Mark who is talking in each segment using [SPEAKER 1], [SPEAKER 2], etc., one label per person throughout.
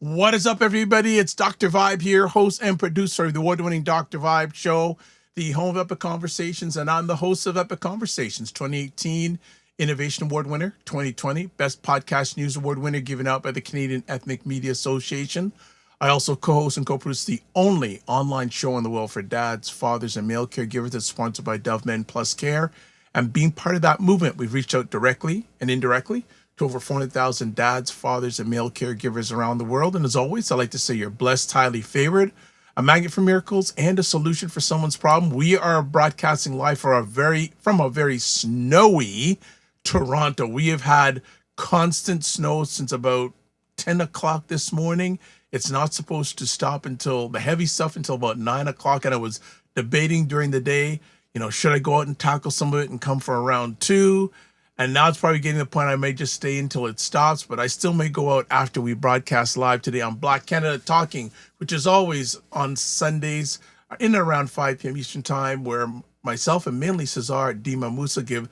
[SPEAKER 1] What is up, everybody? It's Dr. Vibe here, host and producer of the award-winning Dr. Vibe show, the home of Epic Conversations, and I'm the host of Epic Conversations, 2018 Innovation Award winner, 2020 Best Podcast News Award winner given out by the Canadian Ethnic Media Association. I also co-host and co-produce the only online show in the world for dads, fathers, and male caregivers that's sponsored by Dove Men Plus Care. And being part of that movement, we've reached out directly and indirectly to over 400,000 dads, fathers, and male caregivers around the world. And as always, I like to say you're blessed, highly favored, a magnet for miracles, and a solution for someone's problem. We are broadcasting live from a very snowy Toronto. We have had constant snow since about 10 o'clock this morning. It's not supposed to stop until the heavy stuff until about 9 o'clock. And I was debating during the day, should I go out and tackle some of it and come for around 2? And now it's probably getting to the point I may just stay until it stops, but I still may go out after we broadcast live today on Black Canada Talking, which is always on Sundays in and around 5 p.m. Eastern Time, where myself and mainly Cesar Ndema-Moussa give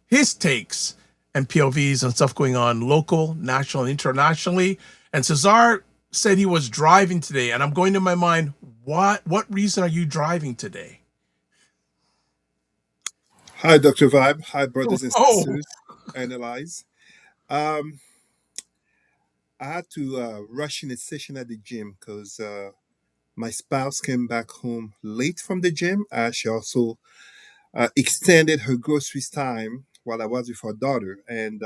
[SPEAKER 1] his takes and POVs on stuff going on local, national, and internationally. And Cesar said he was driving today, and I'm going to my mind, what reason are you driving today?
[SPEAKER 2] Hi, Dr. Vibe. Hi, brothers and sisters. Analyze. I had to rush in a session at the gym because my spouse came back home late from the gym. She also extended her groceries time while I was with her daughter. And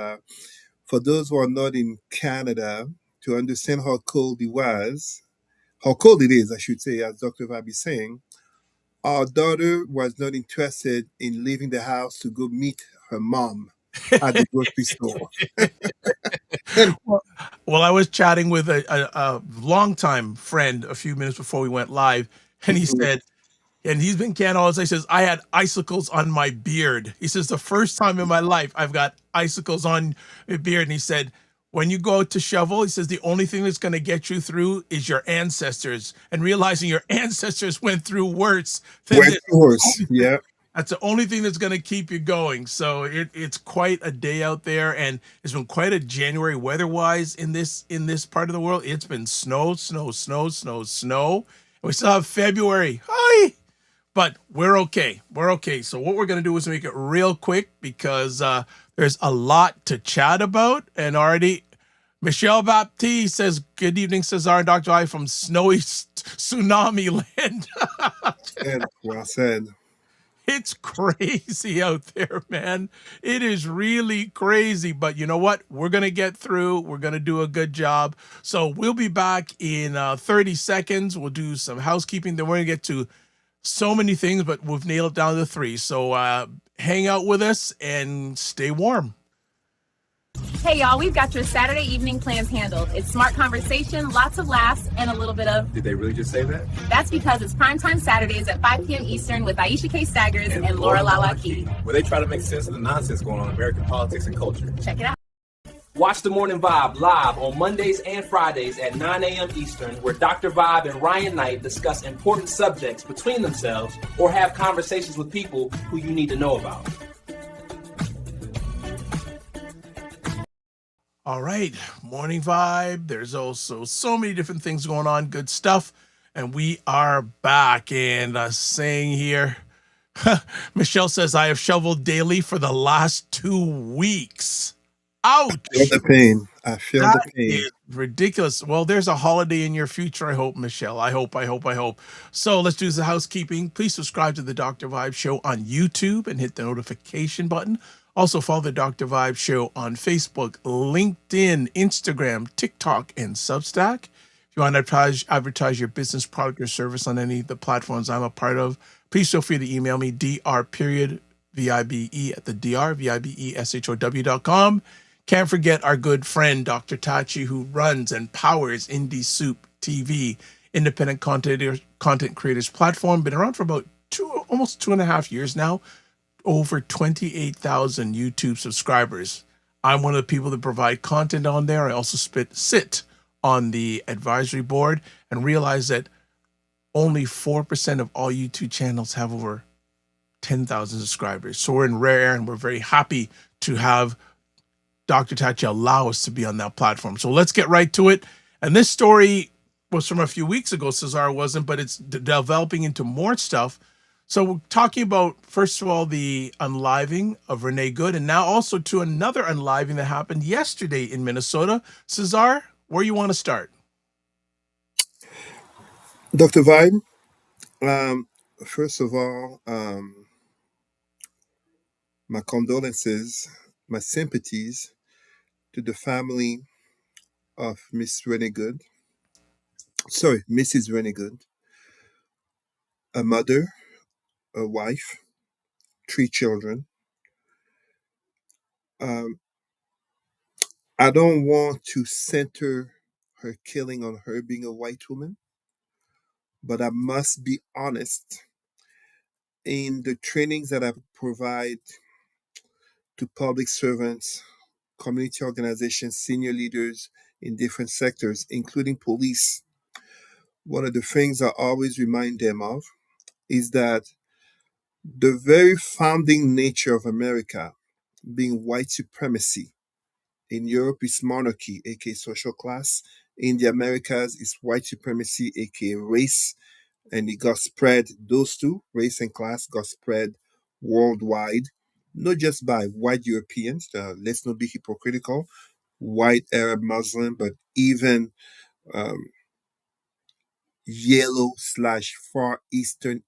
[SPEAKER 2] for those who are not in Canada, to understand how cold it is, I should say, as Dr. Vibe is saying, our daughter was not interested in leaving the house to go meet her mom at the grocery store.
[SPEAKER 1] Well, I was chatting with a longtime friend a few minutes before we went live, and he said, and he's been in Canada all his life, he says, I had icicles on my beard. He says, the first time in my life I've got icicles on my beard. And he said, when you go out to shovel, he says, the only thing that's going to get you through is your ancestors, and realizing your ancestors went through worse.
[SPEAKER 2] Yeah.
[SPEAKER 1] That's the only thing that's going to keep you going. So it's quite a day out there, and it's been quite a January weather-wise in this part of the world. It's been snow. And we still have February. Hi. But we're okay. So what we're going to do is make it real quick because there's a lot to chat about. And already Michelle Baptiste says, good evening, Cesar and Dr. I from snowy tsunami land.
[SPEAKER 2] Well said.
[SPEAKER 1] It's crazy out there, man. It is really crazy. But you know what? We're going to get through. We're going to do a good job. So we'll be back in 30 seconds. We'll do some housekeeping. Then we're going to get to so many things, but we've nailed it down to 3. So hang out with us and stay warm.
[SPEAKER 3] Hey, y'all, we've got your Saturday evening plans handled. It's smart conversation, lots of laughs, and a little bit of...
[SPEAKER 4] Did they really just say that?
[SPEAKER 3] That's because it's primetime Saturdays at 5 p.m. Eastern with Aisha K. Staggers and Laura Lala Key,
[SPEAKER 4] where they try to make sense of the nonsense going on in American politics and culture.
[SPEAKER 3] Check it out.
[SPEAKER 5] Watch The Morning Vibe live on Mondays and Fridays at 9 a.m. Eastern, where Dr. Vibe and Ryan Knight discuss important subjects between themselves or have conversations with people who you need to know about.
[SPEAKER 1] All right, Morning Vibe. There's also so many different things going on, good stuff. And we are back. And saying here, Michelle says, I have shoveled daily for the last 2 weeks. Ouch!
[SPEAKER 2] I feel the pain.
[SPEAKER 1] That is ridiculous. Well, there's a holiday in your future, I hope, Michelle. I hope. So let's do the housekeeping. Please subscribe to the Dr. Vibe Show on YouTube and hit the notification button. Also follow the Dr. Vibe Show on Facebook, LinkedIn, Instagram, TikTok, and Substack. If you want to advertise your business, product, or service on any of the platforms I'm a part of, please feel free to email me, dr.vibe@thedrbeshow.com. Can't forget our good friend, Dr. Tachi, who runs and powers Indie Soup TV, independent content creators platform. Been around for about almost 2.5 years now. Over 28,000 YouTube subscribers. I'm one of the people that provide content on there. I also sit on the advisory board and realize that only 4% of all YouTube channels have over 10,000 subscribers. So we're in rare air, and we're very happy to have Dr. Tachi allow us to be on that platform. So let's get right to it. And this story was from a few weeks ago, Cesar wasn't, but it's developing into more stuff. So we're talking about, first of all, the unliving of Renee Good, and now also to another unliving that happened yesterday in Minnesota. Cesar, where you want to start?
[SPEAKER 2] Dr. Vibe, first of all, my condolences, my sympathies to the family of Miss Renee Good. Sorry, Mrs. Renee Good, a mother, a wife, 3 children. Um, I don't want to center her killing on her being a white woman, but I must be honest. In the trainings that I provide to public servants, community organizations, senior leaders in different sectors, including police, one of the things I always remind them of is that the very founding nature of America, being white supremacy, in Europe is monarchy, aka social class. In the Americas is white supremacy, aka race, and it got spread. Those two, race and class, got spread worldwide, not just by white Europeans. Let's not be hypocritical, white Arab Muslim, but even um, yellow slash far eastern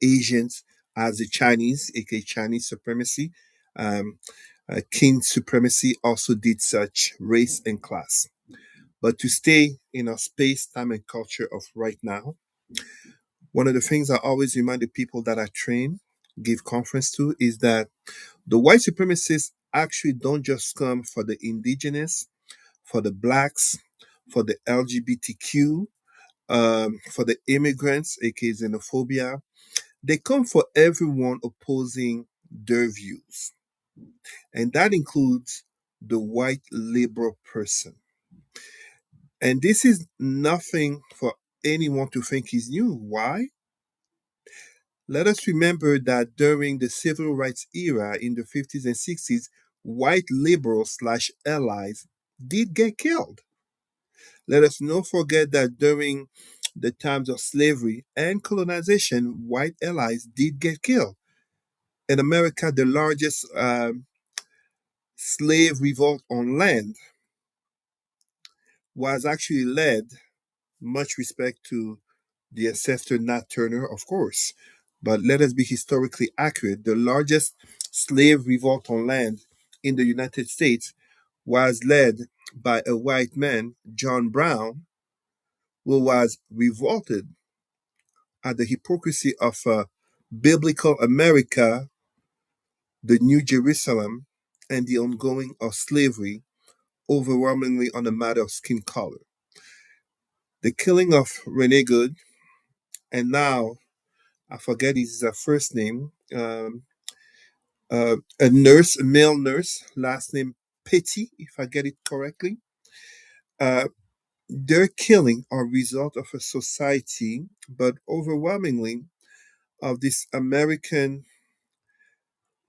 [SPEAKER 2] Asians as the Chinese, aka Chinese supremacy. Um, King supremacy also did such race and class. But to stay in our space, time, and culture of right now, one of the things I always remind the people that I train, give conference to, is that the white supremacists actually don't just come for the indigenous, for the blacks, for the LGBTQ, for the immigrants, aka xenophobia. They come for everyone opposing their views. And that includes the white liberal person. And this is nothing for anyone to think is new. Why? Let us remember that during the civil rights era in the 50s and 60s, white liberals slash allies did get killed. Let us not forget that during the times of slavery and colonization, white allies did get killed. In America, the largest slave revolt on land was actually led, much respect to the ancestor Nat Turner, of course, but let us be historically accurate. The largest slave revolt on land in the United States was led by a white man, John Brown, who was revolted at the hypocrisy of biblical America, the New Jerusalem, and the ongoing of slavery, overwhelmingly on the matter of skin color. The killing of Renee Good, and now I forget his first name, a nurse, a male nurse, last name Petty, if I get it correctly. Uh, their killing are a result of a society, but overwhelmingly of this American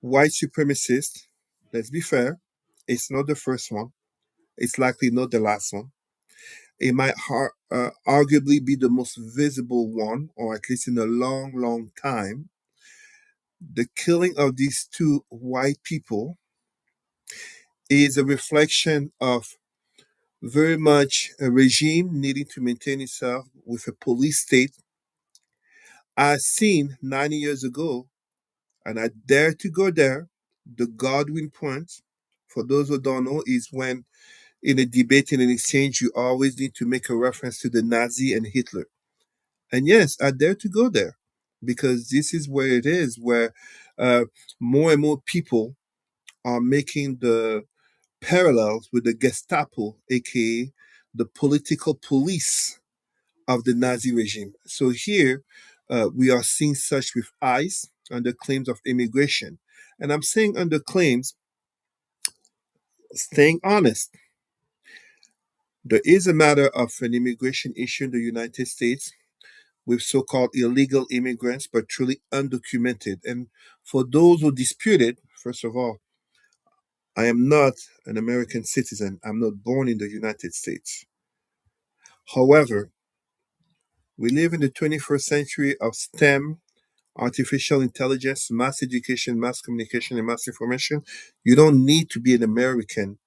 [SPEAKER 2] white supremacist. Let's be fair, it's not the first one. It's likely not the last one. It might arguably be the most visible one, or at least in a long, long time. The killing of these two white people is a reflection of very much a regime needing to maintain itself with a police state as seen 90 years ago. And I dare to go there. The Godwin point, for those who don't know, is when in a debate, in an exchange, you always need to make a reference to the Nazi and Hitler. And yes, I dare to go there because this is where it is, where uh, more and more people are making the parallels with the Gestapo, aka the political police of the Nazi regime. So here we are seeing such with ICE under claims of immigration. And I'm saying under claims, staying honest. There is a matter of an immigration issue in the United States with so called illegal immigrants, but truly undocumented. And for those who dispute it, first of all, I am not an American citizen. I'm not born in the United States. However, we live in the 21st century of STEM, artificial intelligence, mass education, mass communication, and mass information. You don't need to be an American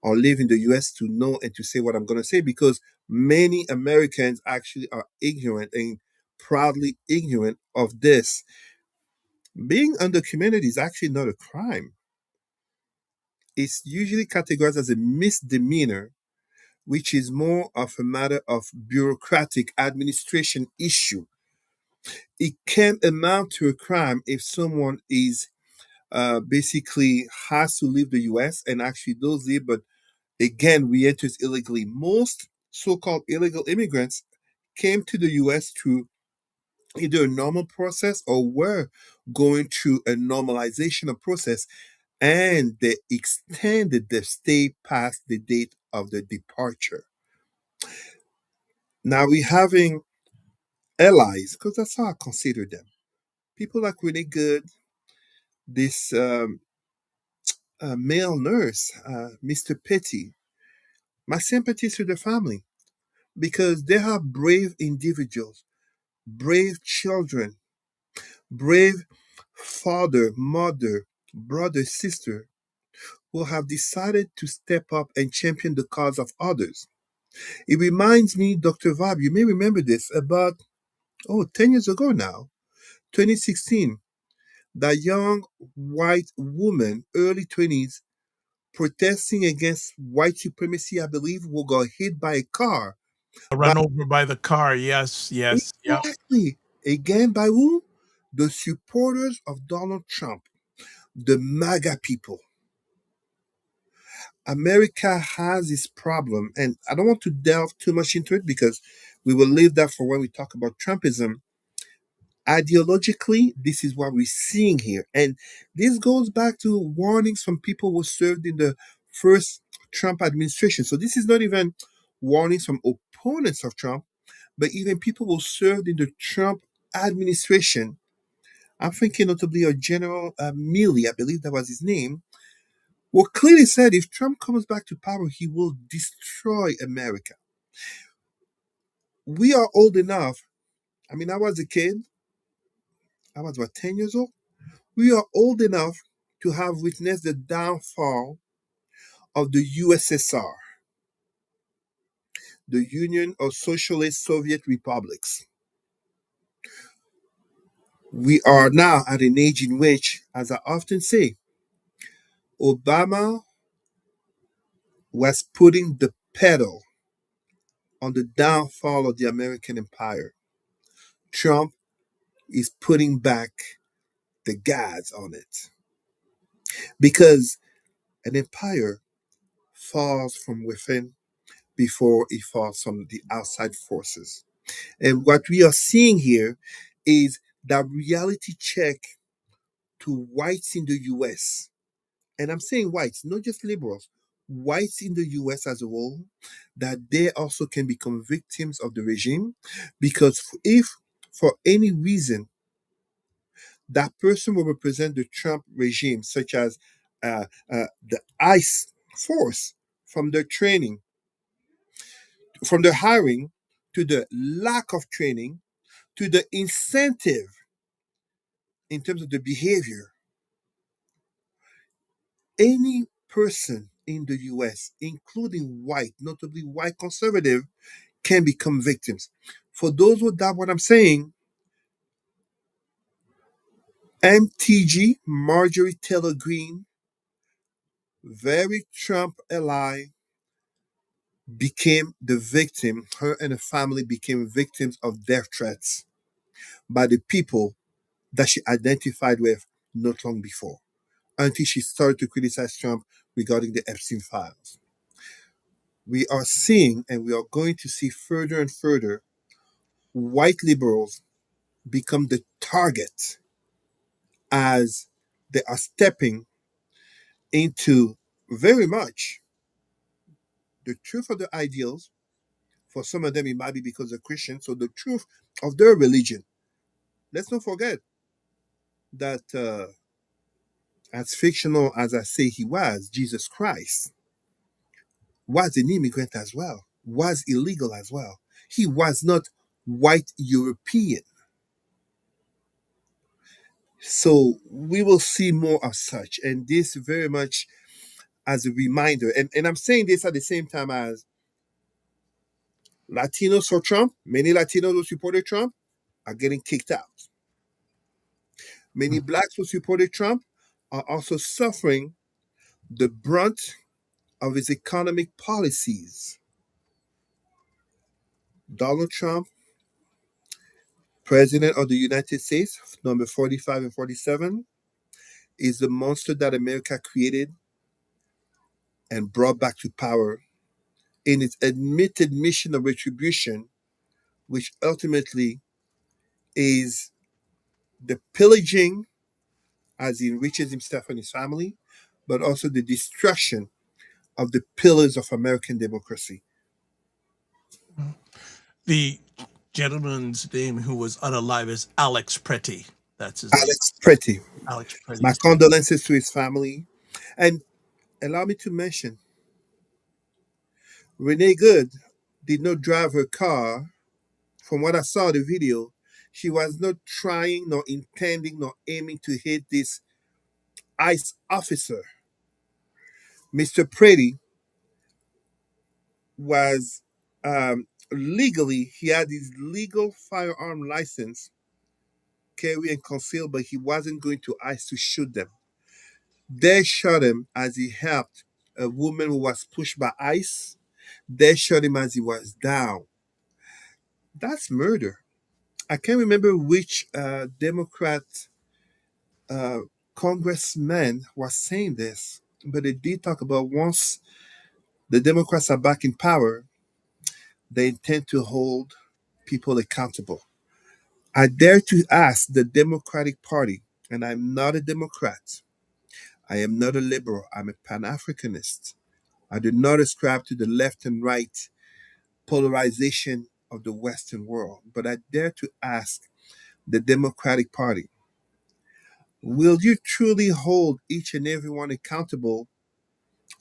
[SPEAKER 2] or live in the US to know and to say what I'm going to say, because many Americans actually are ignorant and proudly ignorant of this. Being undocumented is actually not a crime. It's usually categorized as a misdemeanor, which is more of a matter of bureaucratic administration issue. It can amount to a crime if someone is basically has to leave the US and actually does leave, but again re-enters illegally. Most so-called illegal immigrants came to the US through either a normal process or were going through a normalization of process, and they extended their stay past the date of their departure. Now we're having allies, because that's how I consider them. People like Renee Good, this male nurse, Mr. Petty. My sympathies to the family, because they are brave individuals, brave children, brave father, mother, brother, sister, who have decided to step up and champion the cause of others. It reminds me, Dr. Vab, you may remember this, about, 10 years ago now, 2016, that young white woman, early 20s, protesting against white supremacy, I believe, who got hit by a car.
[SPEAKER 1] Run over by the car. Yes, yes. Yep.
[SPEAKER 2] Exactly. Again, by who? The supporters of Donald Trump, the MAGA people. America has this problem, and I don't want to delve too much into it because we will leave that for when we talk about Trumpism. Ideologically, this is what we're seeing here. And this goes back to warnings from people who served in the first Trump administration. So this is not even warnings from opponents of Trump, but even people who served in the Trump administration. I'm thinking notably of General Milley, I believe that was his name, who clearly said if Trump comes back to power, he will destroy America. We are old enough. I mean, I was a kid. I was about 10 years old. We are old enough to have witnessed the downfall of the USSR, the Union of Socialist Soviet Republics. We are now at an age in which, as I often say, Obama was putting the pedal on the downfall of the American empire. Trump is putting back the gas on it. Because an empire falls from within before it falls from the outside forces. And what we are seeing here is that reality check to whites in the US. And I'm saying whites, not just liberals, whites in the US as a whole, that they also can become victims of the regime. Because if for any reason that person will represent the Trump regime, such as the ICE force, from their training, from the hiring, to the lack of training, to the incentive in terms of the behavior. Any person in the US, including white, notably white conservative, can become victims. For those who doubt what I'm saying, MTG, Marjorie Taylor Greene, very Trump ally, became the victim. Her and her family became victims of death threats by the people that she identified with not long before, until she started to criticize Trump regarding the Epstein files. We are seeing, and we are going to see further and further, white liberals become the target as they are stepping into very much the truth of their ideals. For some of them, it might be because they're Christian, so the truth of their religion. Let's not forget that, as fictional as I say he was, Jesus Christ was an immigrant as well. was illegal as well. He was not white European. So we will see more of such. And this very much as a reminder. And I'm saying this at the same time as Latinos for Trump, many Latinos who supported Trump are getting kicked out. Many blacks who supported Trump are also suffering the brunt of his economic policies. Donald Trump, President of the United States, number 45 and 47, is the monster that America created and brought back to power in its admitted mission of retribution, which ultimately is the pillaging as he enriches himself and his family, but also the destruction of the pillars of American democracy.
[SPEAKER 1] The gentleman's name who was unalive is Alex Pretty. That's his name.
[SPEAKER 2] Alex Pretty.
[SPEAKER 1] Alex Pretty.
[SPEAKER 2] My condolences to his family. And allow me to mention, Renee Good did not drive her car. From what I saw the video, she was not trying, nor intending, nor aiming to hit this ICE officer. Mr. Pretty was legally, he had his legal firearm license, carry and conceal, but he wasn't going to ICE to shoot them. They shot him as he helped a woman who was pushed by ICE. They shot him as he was down. That's murder. I can't remember which Democrat congressman was saying this, but they did talk about once the Democrats are back in power, they intend to hold people accountable. I dare to ask the Democratic Party, and I'm not a Democrat, I am not a liberal, I'm a Pan-Africanist. I do not ascribe to the left and right polarization of the Western world, but I dare to ask the Democratic Party, will you truly hold each and everyone accountable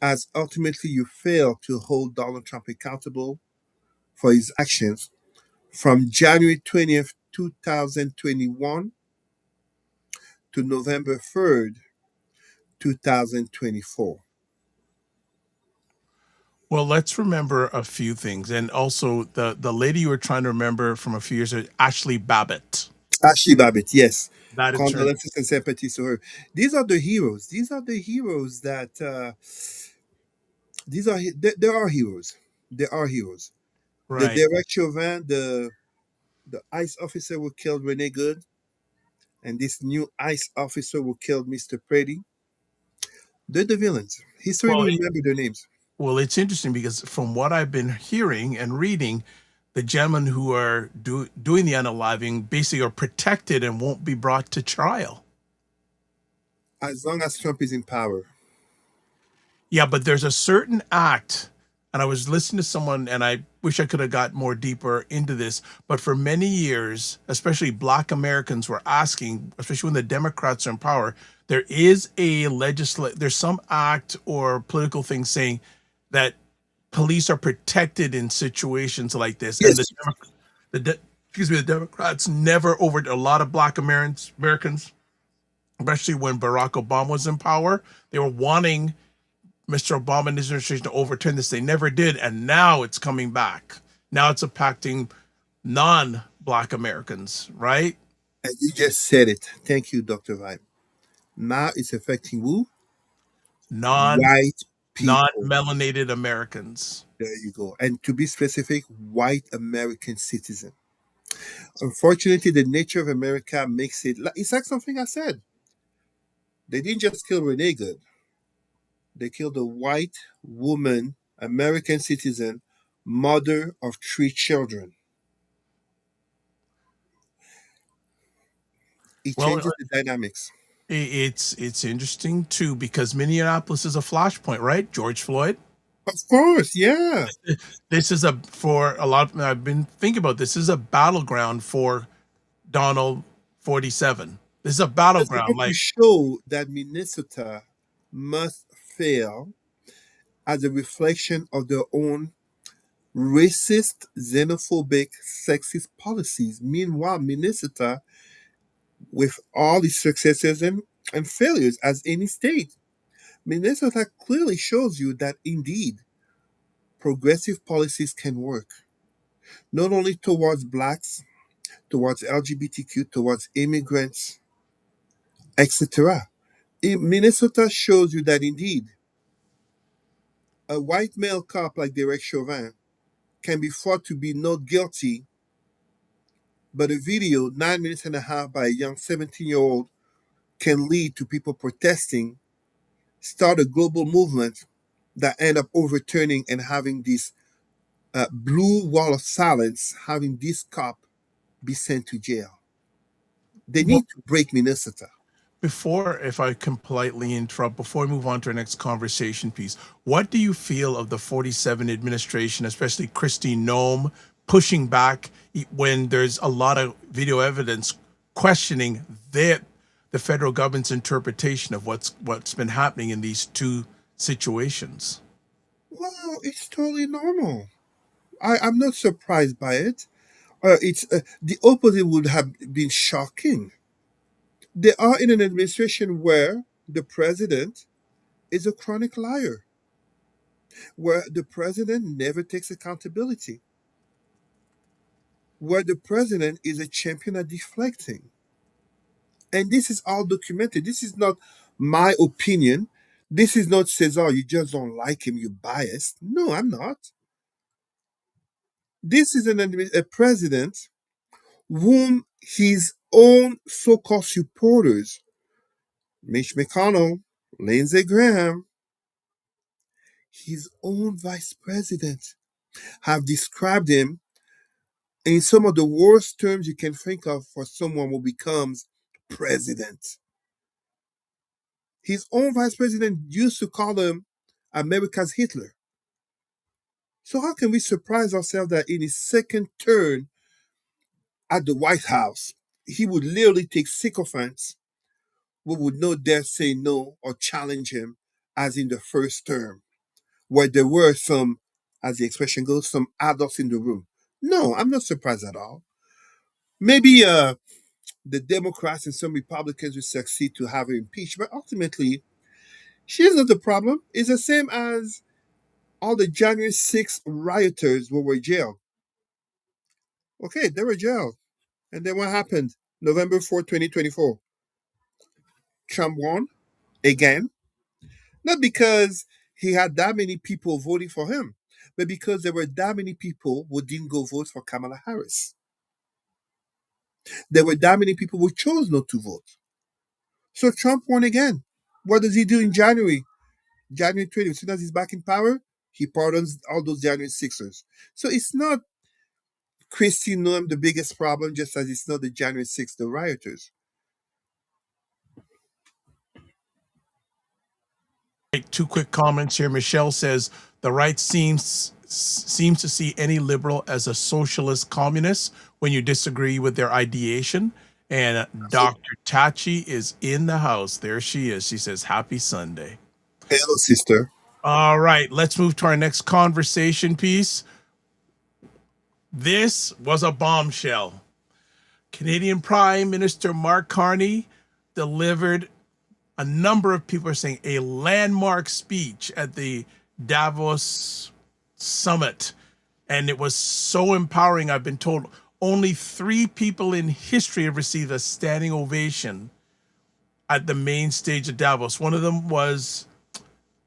[SPEAKER 2] as ultimately you fail to hold Donald Trump accountable for his actions from January 20th, 2021 to November 3rd, 2024?
[SPEAKER 1] Well, let's remember a few things. And also the lady you were trying to remember from a few years ago, Ashley Babbitt.
[SPEAKER 2] Ashley Babbitt, yes.
[SPEAKER 1] That is her.
[SPEAKER 2] Condolences and sympathies to her. These are the heroes. These are the heroes that there are heroes. There are heroes.
[SPEAKER 1] Right.
[SPEAKER 2] The Derek Chauvin, the ICE officer who killed Renee Good, and this new ICE officer who killed Mr. Pretty. They're the villains. History will remember their names.
[SPEAKER 1] Well, it's interesting because from what I've been hearing and reading, the gentlemen who are doing the unaliving basically are protected and won't be brought to trial.
[SPEAKER 2] As long as Trump is in power.
[SPEAKER 1] Yeah, but there's a certain act, and I was listening to someone, and I wish I could have got more deeper into this, but for many years, especially Black Americans were asking, especially when the Democrats are in power, there is a there's some act or political thing saying that police are protected in situations like this.
[SPEAKER 2] Yes.
[SPEAKER 1] And the Democrats never a lot of Black Americans, especially when Barack Obama was in power, they were wanting Mr. Obama and his administration to overturn this. They never did, and now it's coming back. Now it's impacting non-Black Americans, right?
[SPEAKER 2] And you just said it. Thank you, Dr. Vibe. Now it's affecting who? White people.
[SPEAKER 1] Non-melanated Americans.
[SPEAKER 2] There you go. And to be specific, white American citizen. Unfortunately, the nature of America makes it... It's like something I said. They didn't just kill Renee Good. They killed a white woman, American citizen, mother of 3 children. It changes the dynamics.
[SPEAKER 1] It's interesting too because Minneapolis is a flashpoint, right? George Floyd.
[SPEAKER 2] Of course, yeah.
[SPEAKER 1] This is for a lot of, I've been thinking about this is a battleground for Donald 47. This is a battleground.
[SPEAKER 2] To show that Minnesota must fail as a reflection of their own racist, xenophobic, sexist policies. Meanwhile, Minnesota, with all its successes and failures as any state, Minnesota clearly shows you that indeed progressive policies can work, not only towards blacks, towards LGBTQ, towards immigrants, etc. Minnesota shows you that indeed a white male cop like Derek Chauvin can be thought to be not guilty, but a video 9 minutes and a half by a young 17-year-old can lead to people protesting, start a global movement that end up overturning and having this blue wall of silence, having this cop be sent to jail. They need to break Minnesota.
[SPEAKER 1] Before, if I can politely interrupt, before we move on to our next conversation piece, what do you feel of the 47 administration, especially Kristi Noem, pushing back when there's a lot of video evidence questioning the federal government's interpretation of what's been happening in these two situations?
[SPEAKER 2] Well, it's totally normal. I'm not surprised by it. It's the opposite would have been shocking. They are in an administration where the president is a chronic liar, where the president never takes accountability, where the president is a champion at deflecting. And this is all documented. This is not my opinion. This is not Cesar, you just don't like him, you're biased. No, I'm not. This is a president whom his own so-called supporters, Mitch McConnell, Lindsey Graham, his own vice president, have described him in some of the worst terms you can think of for someone who becomes president. His own vice president used to call him America's Hitler. So how can we surprise ourselves that in his second term at the White House, he would literally take sycophants who would not dare say no or challenge him as in the first term, where there were some, as the expression goes, some adults in the room. No, I'm not surprised at all. Maybe the Democrats and some Republicans will succeed to have her impeached, but ultimately, she is not the problem. It's the same as all the January 6th rioters who were jailed. Okay, they were jailed. And then what happened? November 4th, 2024. Trump won again. Not because he had that many people voting for him, but because there were that many people who didn't go vote for Kamala Harris. There were that many people who chose not to vote. So Trump won again. What does he do in January? January 20th, as soon as he's back in power, he pardons all those January 6ers. So it's not Kristi Noem the biggest problem, just as it's not the January 6th, the rioters.
[SPEAKER 1] Two quick comments here. Michelle says the right seems to see any liberal as a socialist communist when you disagree with their ideation. And Dr. Tachi is in the house. There she is. She says, happy Sunday.
[SPEAKER 2] Hello, sister.
[SPEAKER 1] All right, let's move to our next conversation piece. This was a bombshell. Canadian Prime Minister Mark Carney delivered, a number of people are saying, a landmark speech at the Davos summit. And it was so empowering. I've been told only 3 people in history have received a standing ovation at the main stage of Davos. One of them was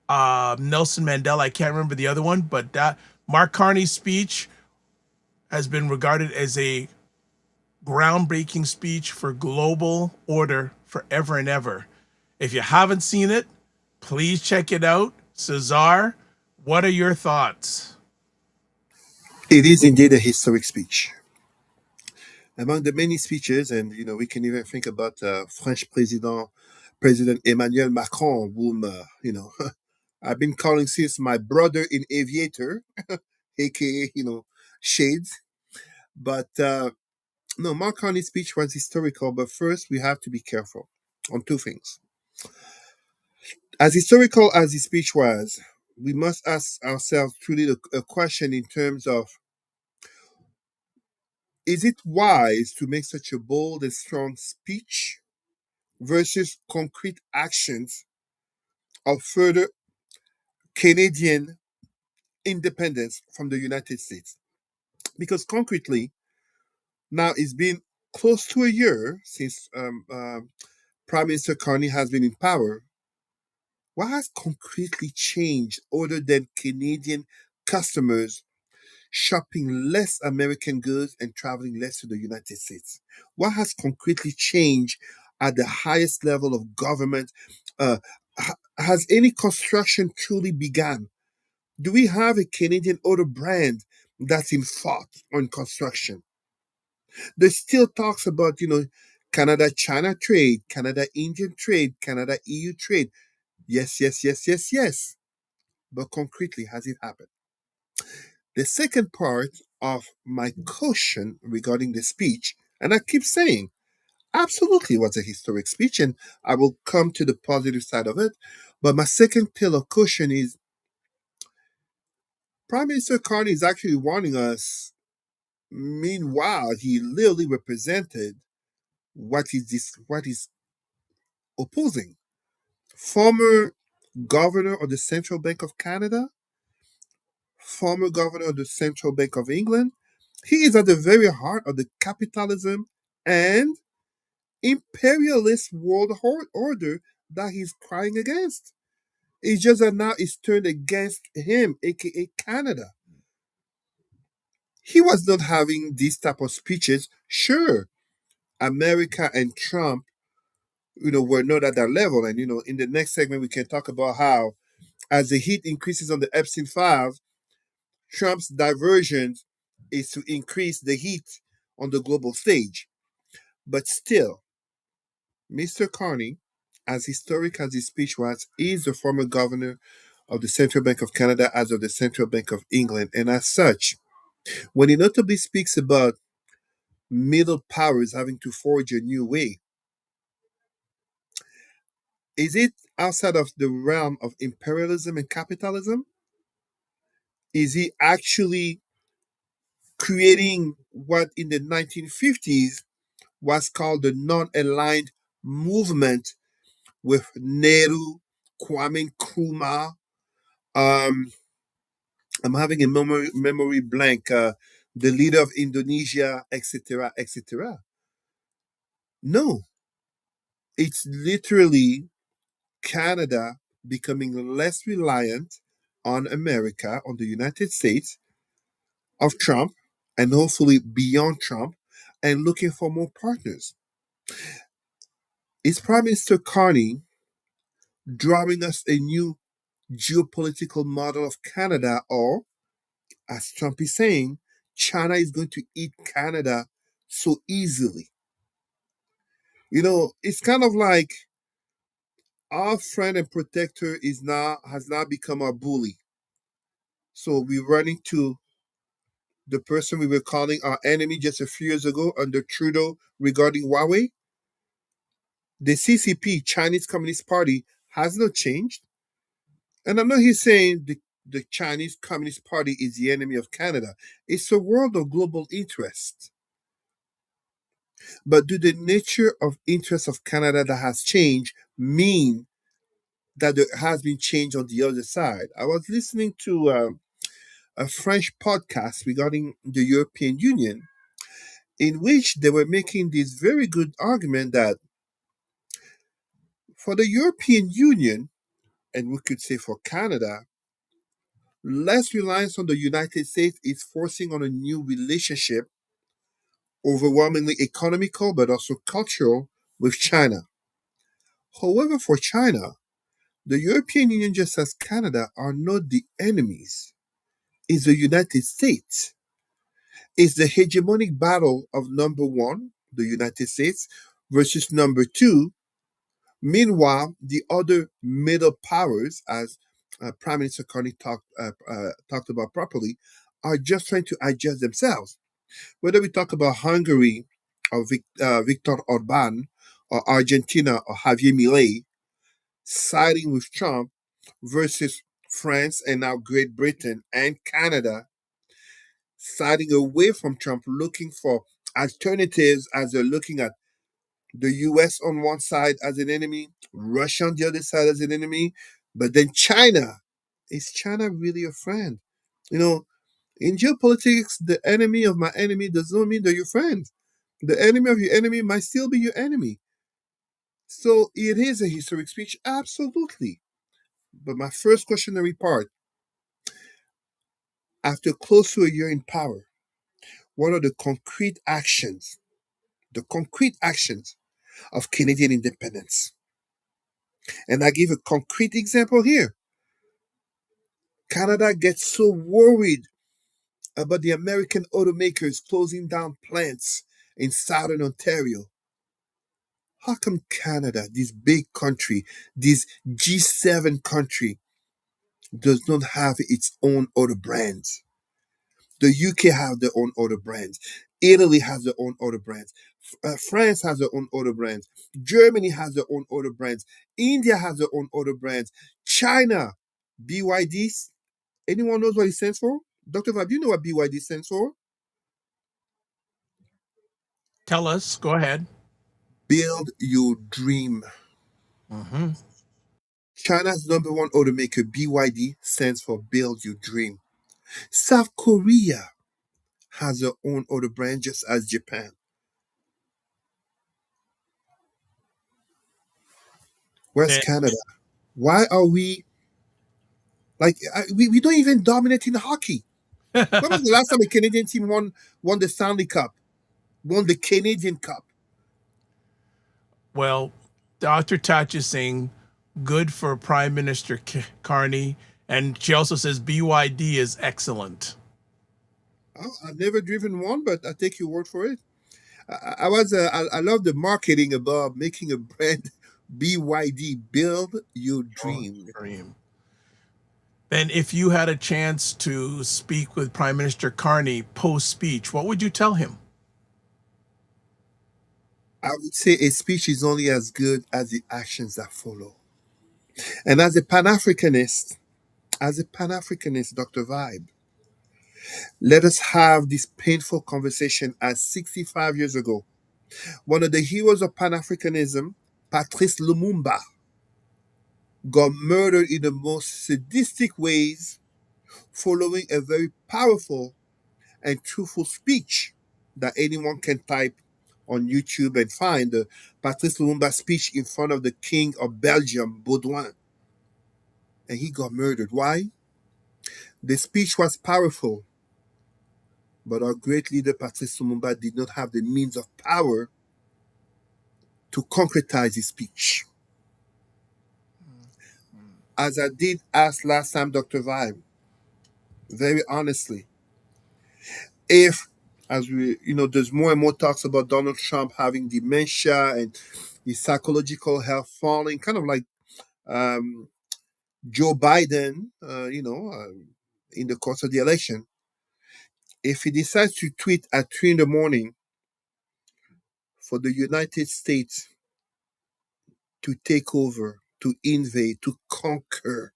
[SPEAKER 1] Nelson Mandela. I can't remember the other one, but that Mark Carney's speech has been regarded as a groundbreaking speech for global order forever and ever. If you haven't seen it, please check it out. Cesar, what are your thoughts?
[SPEAKER 2] It is indeed a historic speech. Among the many speeches, and we can even think about French President Emmanuel Macron, whom I've been calling since my brother in aviator, aka Shades. But no, Mark Carney's speech was historical. But first, we have to be careful on 2 things. As historical as his speech was, we must ask ourselves truly a question in terms of, is it wise to make such a bold and strong speech versus concrete actions of further Canadian independence from the United States? Because concretely, now it's been close to a year since Prime Minister Carney has been in power. What has concretely changed other than Canadian customers shopping less American goods and traveling less to the United States? What has concretely changed at the highest level of government? Has any construction truly begun? Do we have a Canadian auto brand that's in thought on construction? There's still talks about, Canada-China trade, Canada-Indian trade, Canada-EU trade. Yes, yes, yes, yes, yes. But concretely, has it happened? The second part of my caution regarding the speech, and I keep saying, absolutely was a historic speech, and I will come to the positive side of it. But my second pill of caution is Prime Minister Carney is actually warning us. Meanwhile, he literally represented what is opposing. Former governor of the Central Bank of Canada, former governor of the Central Bank of England, he is at the very heart of the capitalism and imperialist world order that he's crying against. It's just that now it's turned against him, aka Canada. He was not having these type of speeches. Sure, America and Trump, were not at that level. And, in the next segment, we can talk about how, as the heat increases on the Epstein files, Trump's diversion is to increase the heat on the global stage. But still, Mr. Carney, as historic as his speech was, is the former governor of the Central Bank of Canada as of the Central Bank of England. And as such, when he notably speaks about middle powers having to forge a new way, is it outside of the realm of imperialism and capitalism? Is he actually creating what in the 1950s was called the non-aligned movement with Nehru, Kwame Nkrumah? I'm having a memory blank. The leader of Indonesia, etc., etc. No, it's literally Canada becoming less reliant on America, on the United States of Trump, and hopefully beyond Trump, and looking for more partners. Is Prime Minister Carney drawing us a new geopolitical model of Canada, or, as Trump is saying, China is going to eat Canada so easily? It's kind of like our friend and protector has now become our bully. So we're running to the person we were calling our enemy just a few years ago under Trudeau regarding Huawei. The CCP, Chinese Communist Party, has not changed. And I'm not here saying the Chinese Communist Party is the enemy of Canada. It's a world of global interest. But do the nature of interest of Canada that has changed mean that there has been change on the other side? I was listening to a French podcast regarding the European Union, in which they were making this very good argument that for the European Union, and we could say for Canada, less reliance on the United States is forcing on a new relationship, overwhelmingly economical but also cultural, with China. However, for China, the European Union, just as Canada, are not the enemies. It's the United States. It's the hegemonic battle of number one, the United States, versus number two. Meanwhile, the other middle powers, as Prime Minister Carney talked about properly, are just trying to adjust themselves. Whether we talk about Hungary or Viktor Orban, or Argentina or Javier Milei, siding with Trump versus France, and now Great Britain and Canada siding away from Trump, looking for alternatives as they're looking at the US on one side as an enemy, Russia on the other side as an enemy, but then China. Is China really a friend? In geopolitics, the enemy of my enemy does not mean they're your friend. The enemy of your enemy might still be your enemy. So it is a historic speech, absolutely. But my first questionary part, after close to a year in power, what are the concrete actions of Canadian independence? And I give a concrete example here. Canada gets so worried about the American automakers closing down plants in southern Ontario. How come Canada, this big country, this G7 country, does not have its own auto brands? The UK have their own auto brands. Italy has their own auto brands. France has their own auto brands. Germany has their own auto brands. India has their own auto brands. China, BYD. Anyone knows what it stands for? Dr. Vab, you know what BYD stands for?
[SPEAKER 1] Tell us. Go ahead.
[SPEAKER 2] Build your dream.
[SPEAKER 1] Mm-hmm.
[SPEAKER 2] China's number one automaker, BYD, stands for Build Your Dream. South Korea has their own auto brand, just as Japan. Where's Canada? Why are we we don't even dominate in hockey? When was the last time a Canadian team won the Stanley Cup, won the Canadian Cup?
[SPEAKER 1] Well, Dr. Tatch is saying good for Prime Minister Carney, and she also says BYD is excellent.
[SPEAKER 2] Oh, I've never driven one, but I take your word for it. I love the marketing about making a brand. BYD, build your dream.
[SPEAKER 1] Then if you had a chance to speak with Prime Minister Carney post-speech, what would you tell him?
[SPEAKER 2] I would say a speech is only as good as the actions that follow. And as a Pan-Africanist, Dr. Vibe, let us have this painful conversation as 65 years ago, one of the heroes of Pan-Africanism, Patrice Lumumba, got murdered in the most sadistic ways following a very powerful and truthful speech that anyone can type on YouTube and find the Patrice Lumumba speech in front of the King of Belgium, Baudouin. And he got murdered. Why? The speech was powerful, but our great leader, Patrice Lumumba, did not have the means of power to concretize his speech. As I did ask last time, Dr. Vibe, very honestly, if, as we, there's more and more talks about Donald Trump having dementia and his psychological health falling, kind of like Joe Biden, in the course of the election, if he decides to tweet at 3 a.m. for the United States to take over, to invade, to conquer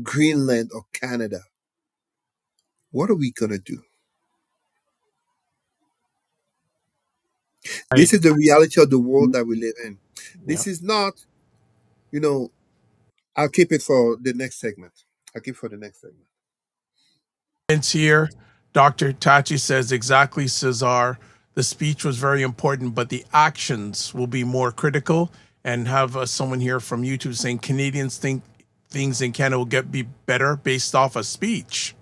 [SPEAKER 2] Greenland or Canada, what are we going to do? This is the reality of the world that we live in. This is not, I'll keep it for the next segment.
[SPEAKER 1] Here, Dr. Tachi says exactly, Cesar. The speech was very important, but the actions will be more critical. And have someone here from YouTube saying Canadians think things in Canada will be better based off a speech.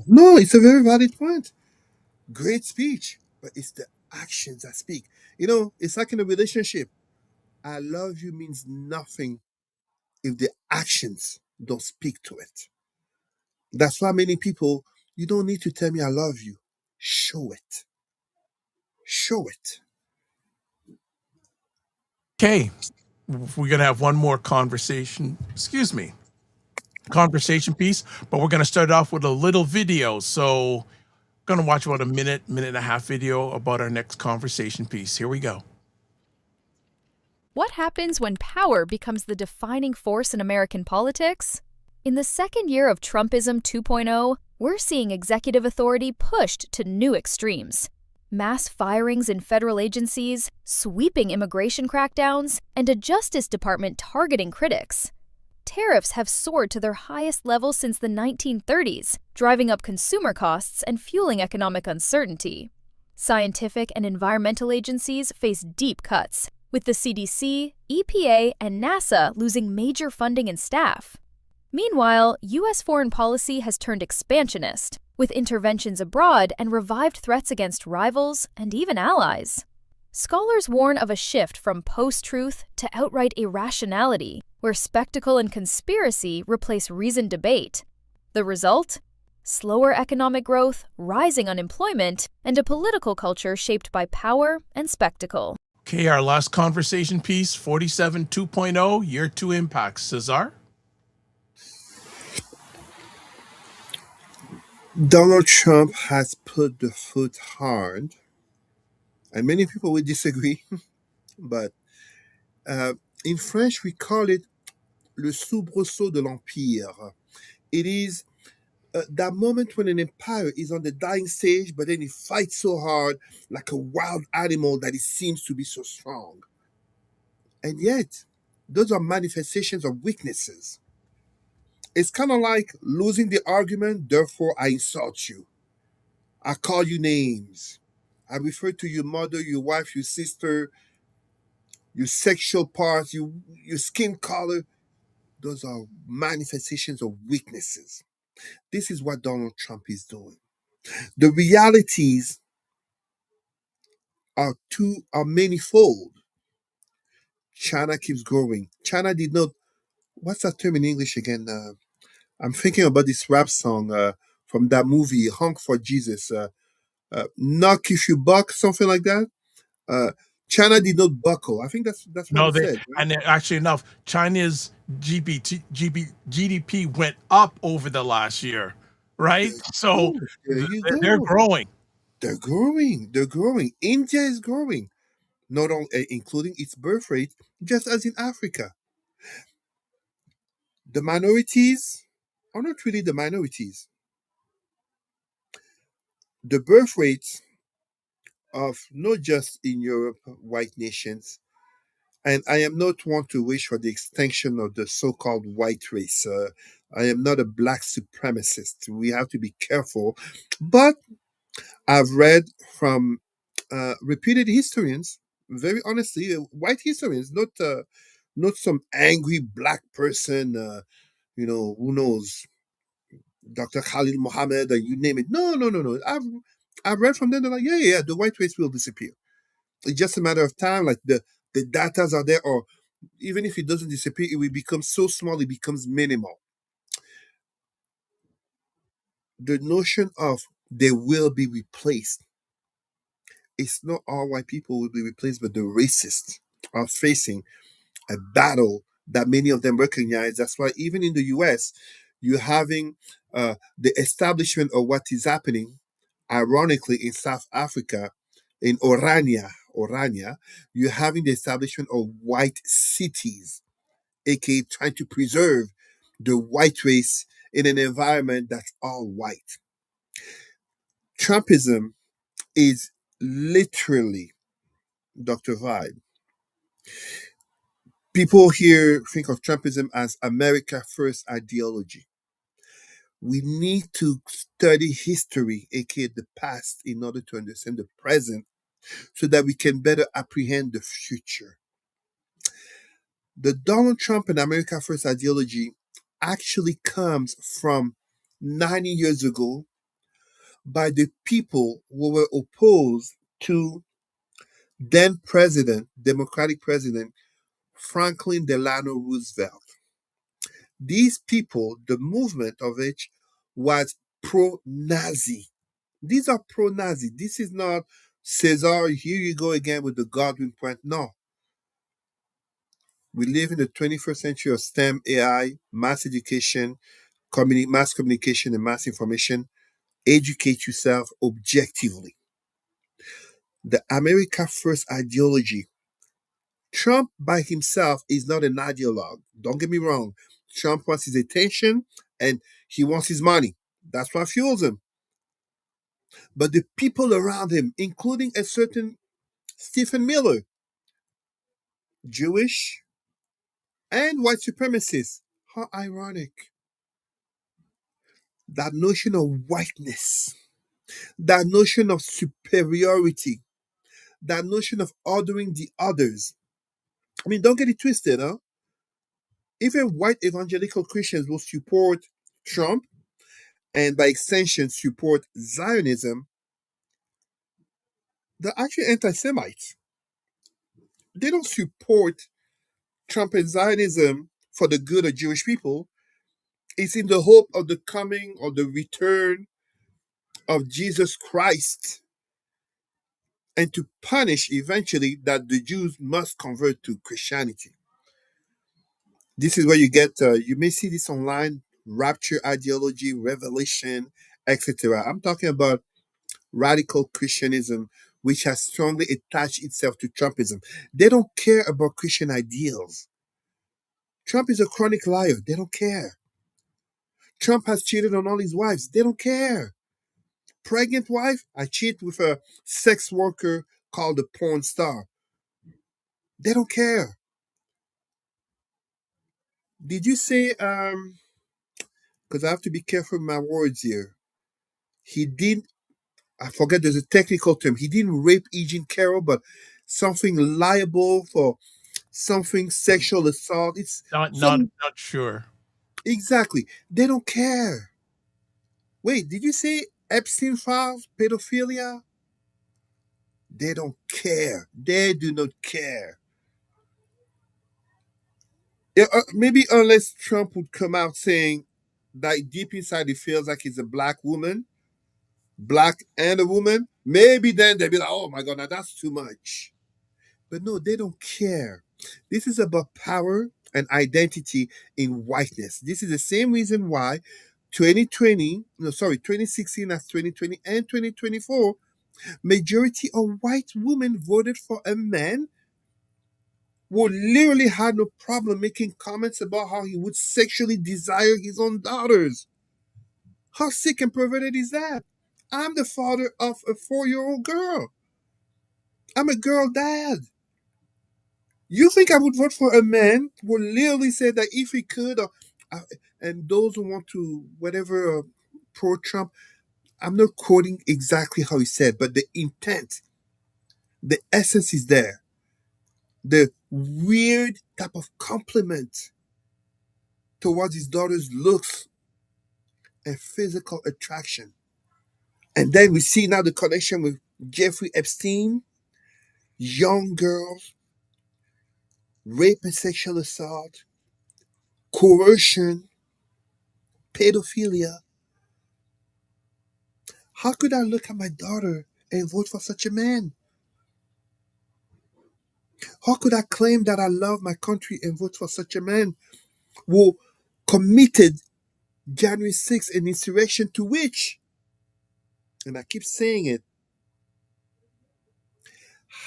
[SPEAKER 2] No, it's a very valid point. Great speech, but it's the actions that speak. It's like in a relationship. I love you means nothing if the actions don't speak to it. That's why many people, you don't need to tell me I love you. Show it. Show it.
[SPEAKER 1] Okay. We're going to have one more conversation piece, but we're going to start off with a little video. So I'm going to watch about a minute and a half video about our next conversation piece. Here we go.
[SPEAKER 6] What happens when power becomes the defining force in American politics? In the second year of Trumpism 2.0, we're seeing executive authority pushed to new extremes. Mass firings in federal agencies, sweeping immigration crackdowns, and a Justice Department targeting critics. Tariffs have soared to their highest level since the 1930s, driving up consumer costs and fueling economic uncertainty. Scientific and environmental agencies face deep cuts, with the CDC, EPA, and NASA losing major funding and staff. Meanwhile, U.S. foreign policy has turned expansionist, with interventions abroad and revived threats against rivals and even allies. Scholars warn of a shift from post-truth to outright irrationality, where spectacle and conspiracy replace reasoned debate. The result? Slower economic growth, rising unemployment, and a political culture shaped by power and spectacle.
[SPEAKER 1] Okay, our last conversation piece, 47 2.0, Year 2 impacts. Cesar?
[SPEAKER 2] Donald Trump has put the foot hard, and many people will disagree, but in French we call it le soubresaut de l'empire. It is that moment when an empire is on the dying stage, but then it fights so hard like a wild animal that it seems to be so strong. And yet, those are manifestations of weaknesses. It's kind of like losing the argument, therefore I insult you. I call you names. I refer to your mother, your wife, your sister, your sexual parts, your skin color. Those are manifestations of weaknesses. This is what Donald Trump is doing. The realities are manifold. China keeps growing. China did not. What's that term in English again? I'm thinking about this rap song from that movie, Honk for Jesus. Knock if you buck, something like that. China did not buckle. I think that's what
[SPEAKER 1] No,
[SPEAKER 2] it said. Right?
[SPEAKER 1] and actually enough, China's GDP went up over the last year, right? So
[SPEAKER 2] There you
[SPEAKER 1] they're
[SPEAKER 2] go.
[SPEAKER 1] growing.
[SPEAKER 2] They're growing. They're growing. India is growing, not only including its birth rate, just as in Africa. The minorities are not really the minorities. The birth rates of not just in Europe, white nations, and I am not one to wish for the extinction of the so-called white race. I am not a black supremacist. We have to be careful. But I've read from reputed historians, very honestly, white historians, not some angry black person, who knows, Dr. Khalil Mohammed, and you name it. No. I've read from them. They're like, yeah, the white race will disappear. It's just a matter of time. Like the datas are there, or even if it doesn't disappear, it will become so small, it becomes minimal. The notion of they will be replaced. It's not all white people will be replaced, but the racists are facing a battle that many of them recognize. That's why even in the US, you're having the establishment of what is happening, ironically, in South Africa, in Orania, you're having the establishment of white cities, aka trying to preserve the white race in an environment that's all white. Trumpism is literally Dr. Vibe. People here think of Trumpism as America First ideology. We need to study history, aka the past, in order to understand the present so that we can better apprehend the future. The Donald Trump and America First ideology actually comes from 90 years ago by the people who were opposed to then President, Democratic President Franklin Delano Roosevelt. These people, the movement of which was pro-Nazi. These are pro-Nazi. This is not Cesar, here you go again with the Godwin point. No. We live in the 21st century of STEM, AI, mass education, mass communication, and mass information. Educate yourself objectively. The America First ideology. Trump by himself is not an ideologue. Don't get me wrong. Trump wants his attention and he wants his money. That's what fuels him. But the people around him, including a certain Stephen Miller, Jewish and white supremacists, how ironic. That notion of whiteness, that notion of superiority, that notion of ordering the others. I mean, don't get it twisted, huh? Even white evangelical Christians will support Trump and by extension support Zionism. They're actually anti-Semites. They don't support Trump and Zionism for the good of Jewish people. It's in the hope of the coming or the return of Jesus Christ and to punish eventually that the Jews must convert to Christianity. This is where you get, you may see this online, rapture ideology, revelation, etc. I'm talking about radical Christianism, which has strongly attached itself to Trumpism. They don't care about Christian ideals. Trump is a chronic liar. They don't care. Trump has cheated on all his wives. They don't care. Pregnant wife, I cheat with a sex worker called a porn star. They don't care. Did you say, because I have to be careful with my words here. He didn't, I forget there's a technical term. He didn't rape E. Jean Carroll, but something liable for something sexual assault. It's
[SPEAKER 1] Not sure.
[SPEAKER 2] Exactly. They don't care. Wait, did you say Epstein files, pedophilia? They don't care. They do not care. Yeah, maybe unless Trump would come out saying that deep inside he feels like he's a black woman, black and a woman, maybe then they'd be like, oh my God, now that's too much. But no, they don't care. This is about power and identity in whiteness. This is the same reason why 2016 as 2020 and 2024, majority of white women voted for a man who literally had no problem making comments about how he would sexually desire his own daughters. How sick and perverted is that? I'm the father of a 4-year-old girl. I'm a girl dad. You think I would vote for a man who literally said that if he could, and those who want to, whatever, pro-Trump, I'm not quoting exactly how he said, but the intent, the essence is there. The weird type of compliment towards his daughter's looks and physical attraction. And then we see now the connection with Jeffrey Epstein, young girls, rape and sexual assault, coercion, pedophilia. How could I look at my daughter and vote for such a man? How could I claim that I love my country and vote for such a man who committed January 6th an insurrection to which, and I keep saying it,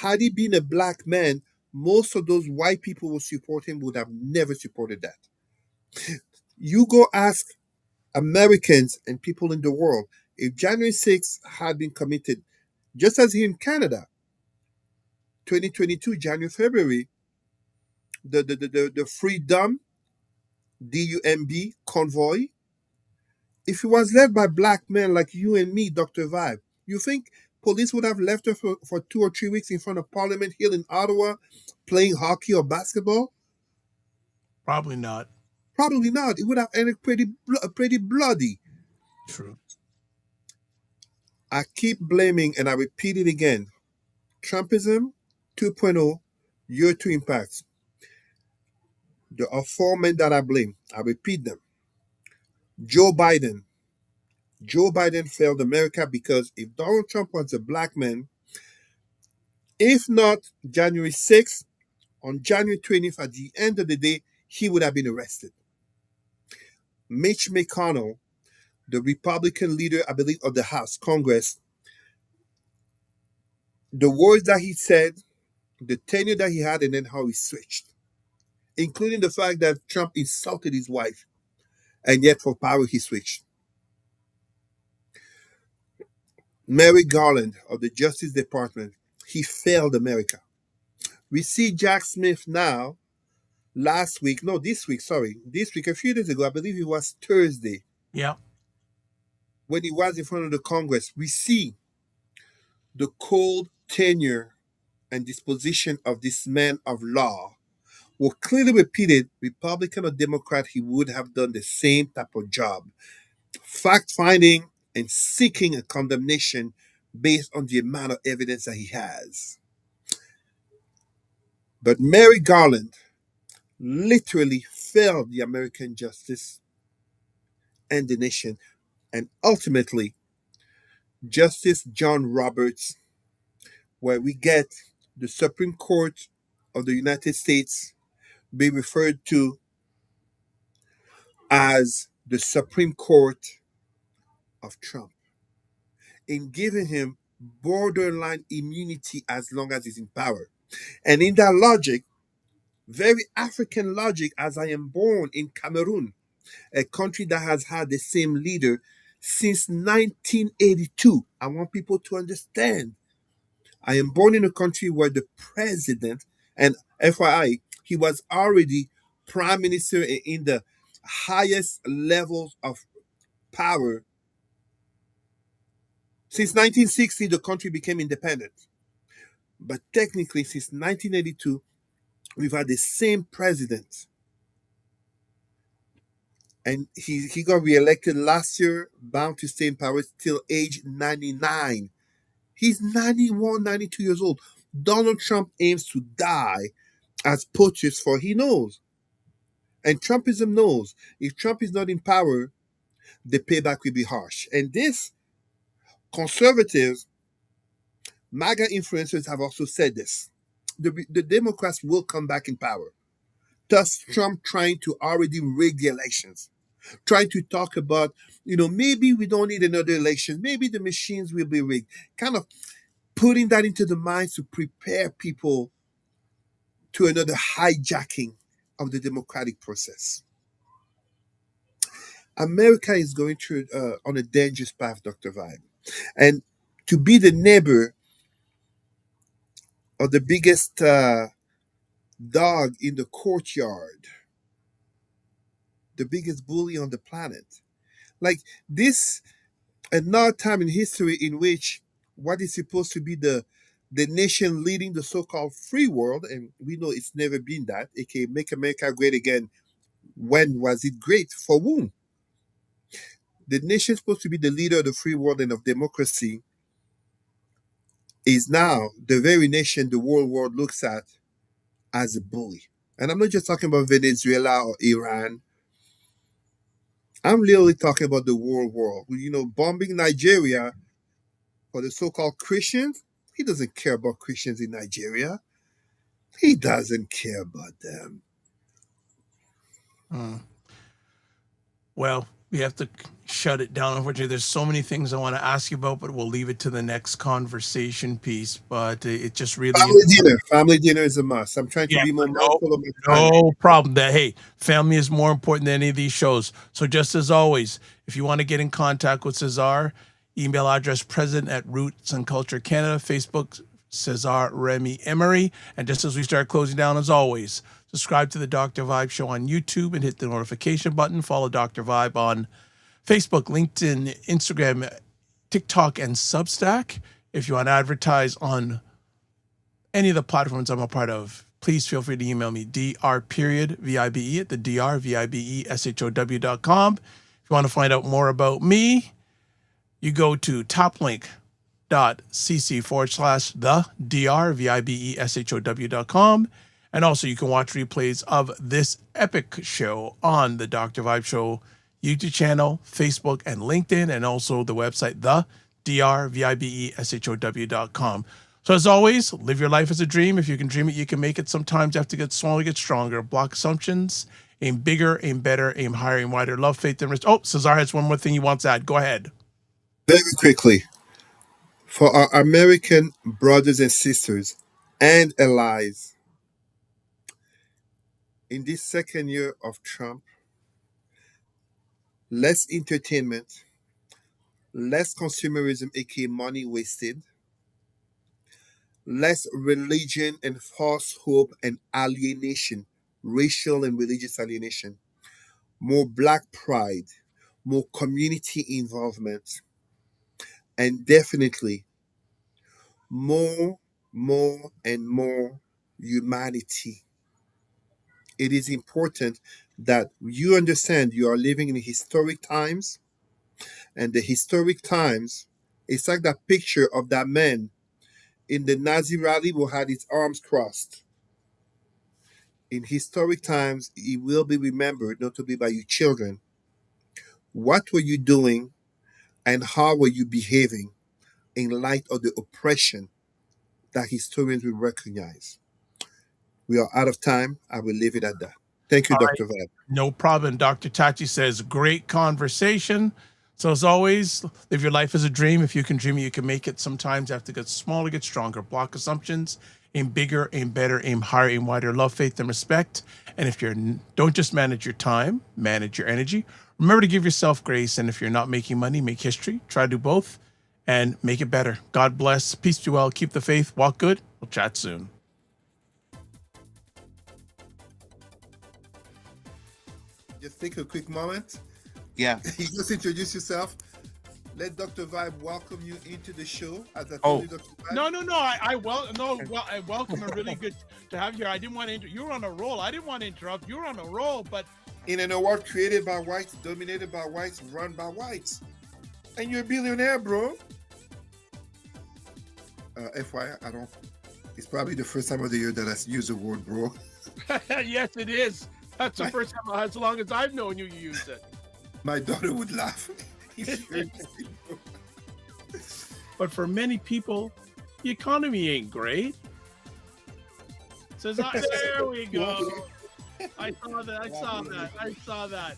[SPEAKER 2] had he been a black man, most of those white people who support him would have never supported that. You go ask Americans and people in the world, if January 6th had been committed, just as here in Canada, 2022, January, February, the Freedom, DUMB convoy, if it was led by black men like you and me, Dr. Vibe, you think police would have left her for 2 or 3 weeks in front of Parliament Hill in Ottawa playing hockey or basketball?
[SPEAKER 1] Probably not.
[SPEAKER 2] Probably not. It would have ended pretty bloody.
[SPEAKER 1] True.
[SPEAKER 2] I keep blaming, and I repeat it again, Trumpism 2.0, year 2 impacts. There are 4 men that I blame. I repeat them. Joe Biden. Joe Biden failed America because if Donald Trump was a black man, if not January 6th, on January 20th, at the end of the day, he would have been arrested. Mitch McConnell, the Republican leader, I believe, of the House, Congress, the words that he said, the tenure that he had, and then how he switched. including the fact that Trump insulted his wife, and yet for power he switched. Merrick Garland of the Justice Department, he failed America. We see Jack Smith now, this week, a few days ago, I believe it was Thursday,
[SPEAKER 1] Yeah.
[SPEAKER 2] when he was in front of the Congress. We see the cold tenure and disposition of this man of law were clearly repeated, Republican or Democrat, he would have done the same type of job. Fact-finding and seeking a condemnation based on the amount of evidence that he has. But Merrick Garland literally failed the American justice and the nation. And ultimately, Justice John Roberts, where we get the Supreme Court of the United States be referred to as the Supreme Court of Trump, in giving him borderline immunity as long as he's in power. And in that logic, very African logic, as I am born in Cameroon, a country that has had the same leader since 1982. I want people to understand. I am born in a country where the president, and FYI, he was already prime minister in the highest levels of power. Since 1960, the country became independent. But technically, since 1982, we've had the same president. And he got reelected last year, bound to stay in power till age 99. He's 91, 92 years old. Donald Trump aims to die as purchased, for he knows. And Trumpism knows if Trump is not in power, the payback will be harsh. And this, conservatives, MAGA influencers have also said this. The Democrats will come back in power. Thus, Trump trying to already rig the elections. Trying to talk about, maybe we don't need another election. Maybe the machines will be rigged. Kind of putting that into the minds to prepare people to another hijacking of the democratic process. America is going through on a dangerous path, Dr. Vibe. And to be the neighbor of the biggest dog in the courtyard, the biggest bully on the planet. Like this, another time in history in which what is supposed to be the nation leading the so-called free world, and we know it's never been that, aka Make America Great Again. When was it great? For whom? The nation supposed to be the leader of the free world and of democracy is now the very nation the whole world looks at as a bully. And I'm not just talking about Venezuela or Iran. I'm literally talking about the whole world. Bombing Nigeria for the so-called Christians. He doesn't care about Christians in Nigeria. He doesn't care about them.
[SPEAKER 1] Well, we have to shut it down. Unfortunately, there's so many things I want to ask you about, but we'll leave it to the next conversation piece. But it just really
[SPEAKER 2] Family dinner is a must. I'm trying to be more mindful of my time.
[SPEAKER 1] No problem. Family is more important than any of these shows. So just as always, if you want to get in contact with Cesar, email address president@Roots and Culture Canada, Facebook Cesar Remy Emery. And just as we start closing down, as always, subscribe to the Dr. Vibe Show on YouTube and hit the notification button. Follow Dr. Vibe on Facebook, LinkedIn, Instagram, TikTok, and Substack. If you want to advertise on any of the platforms I'm a part of, please feel free to email me, dr.vibe at the drvibeshow.com. If you want to find out more about me, you go to toplink.cc/the drvibeshow.com. And also you can watch replays of this epic show on the Dr. Vibe Show YouTube channel, Facebook, and LinkedIn, and also the website, the drvibeshow.com. So as always, live your life as a dream. If you can dream it, you can make it. Sometimes you have to get smaller, get stronger. Block assumptions. Aim bigger, aim better, aim higher, aim wider. Love, faith, and respect. Oh, Cesar has one more thing he wants to add. Go ahead.
[SPEAKER 2] Very quickly, for our American brothers and sisters and allies, In this second year of Trump, less entertainment, less consumerism, aka money wasted, less religion and false hope and alienation, racial and religious alienation, more black pride, more community involvement, and definitely more, and more humanity. It is important that you understand you are living in historic times, and the historic times, it's like that picture of that man in the Nazi rally who had his arms crossed. In historic times, he will be remembered notably by your children. What were you doing and how were you behaving in light of the oppression that historians will recognize? We are out of time. I will leave it at that. Thank you,
[SPEAKER 1] All right.
[SPEAKER 2] Dr. Vibe.
[SPEAKER 1] No problem. Dr. Tachi says, great conversation. So as always, live your life as a dream. If you can dream it, you can make it. Sometimes you have to get smaller, get stronger. Block assumptions. Aim bigger, aim better, aim higher, aim wider. Love, faith, and respect. And if don't just manage your time, manage your energy. Remember to give yourself grace. And if you're not making money, make history. Try to do both and make it better. God bless. Peace be well. Keep the faith. Walk good. We'll chat soon.
[SPEAKER 2] Just take a quick moment.
[SPEAKER 7] Yeah.
[SPEAKER 2] You just introduce yourself. Let Dr. Vibe welcome you into the show. As I told you, Dr. Vibe.
[SPEAKER 1] No. I welcome. And really good to have you here. I didn't want to. You were on a roll. I didn't want to interrupt. You were on a roll, but
[SPEAKER 2] In an award created by whites, dominated by whites, run by whites. And you're a billionaire, bro. FYI, I don't. It's probably the first time of the year that I use the word bro.
[SPEAKER 1] yes, it is. That's the first time, as long as I've known you, you used it.
[SPEAKER 2] My daughter would laugh. if she heard me say bro.
[SPEAKER 1] But for many people, the economy ain't great. Says, there we go. I saw that.